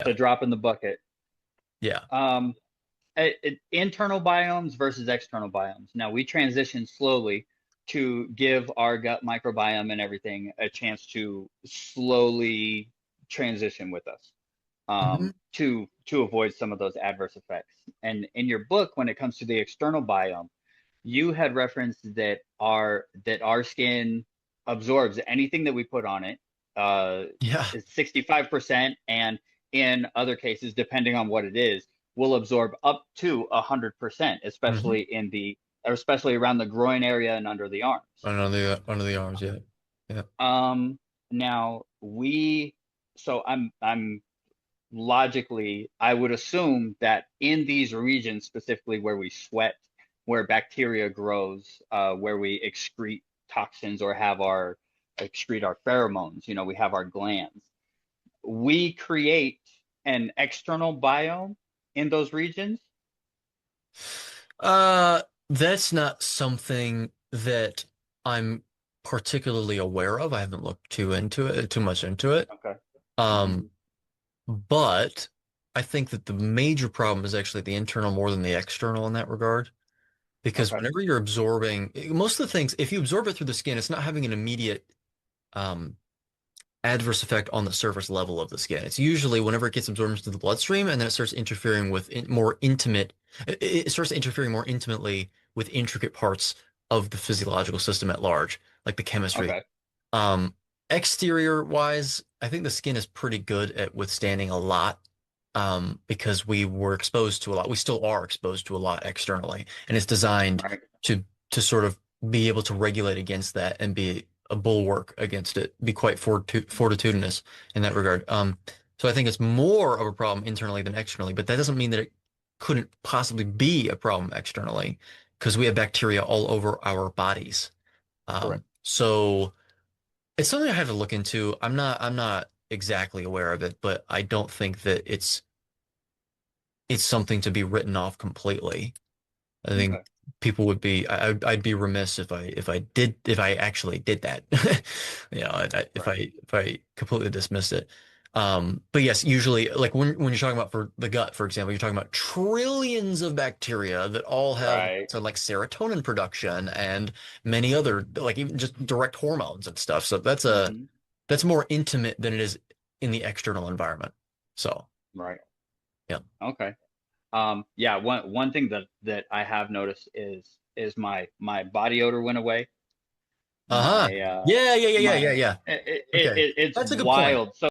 the drop in the bucket. Yeah. Um, Internal biomes versus external biomes. Now we transition slowly to give our gut microbiome and everything a chance to slowly transition with us, Hmm. to avoid some of those adverse effects. And in your book, when it comes to the external biome, you had referenced that our skin absorbs anything that we put on it. Yeah. Is 65%, and in other cases, depending on what it is, will absorb up to 100%, Hmm. especially around the groin area and under the arms. Under the arms. Yeah. Yeah. Um, now we, so I'm logically, I would assume that in these regions, specifically where we sweat, where bacteria grows, where we excrete toxins or excrete our pheromones, we have our glands. We create an external biome in those regions. Uh, that's not something that I'm particularly aware of. I haven't looked too much into it. Okay. Hmm. Um, but I think that the major problem is actually the internal more than the external in that regard. Because Okay. whenever you're absorbing, most of the things, if you absorb it through the skin, it's not having an immediate um, adverse effect on the surface level of the skin. It's usually whenever it gets absorbed into the bloodstream and then it starts interfering with more intimate, it starts interfering more intimately with intricate parts of the physiological system at large, like the chemistry. Okay. Um, Exterior wise, I think the skin is pretty good at withstanding a lot. Because we were exposed to a lot. We still are exposed to a lot externally, and it's designed Right. to sort of be able to regulate against that and be a bulwark against it, be quite fortitudinous in that regard. So I think it's more of a problem internally than externally, but that doesn't mean that it couldn't possibly be a problem externally because we have bacteria all over our bodies. Correct. So it's something I have to look into. I'm not exactly aware of it, but I don't think that it's something to be written off completely. I think Okay. people would be I'd be remiss if I actually did that. If Right. I completely dismissed it. But yes, usually like when you're talking about for the gut, for example, you're talking about trillions of bacteria that all have Right. so like serotonin production and many other like even just direct hormones and stuff. So Hmm. that's more intimate than it is in the external environment. So Right. yeah. Okay. Yeah, one thing that I have noticed is my body odor went away. Uh-huh. My Yeah, yeah, yeah, yeah, my yeah, yeah. it, it, Okay. it it's That's a good point. wild. So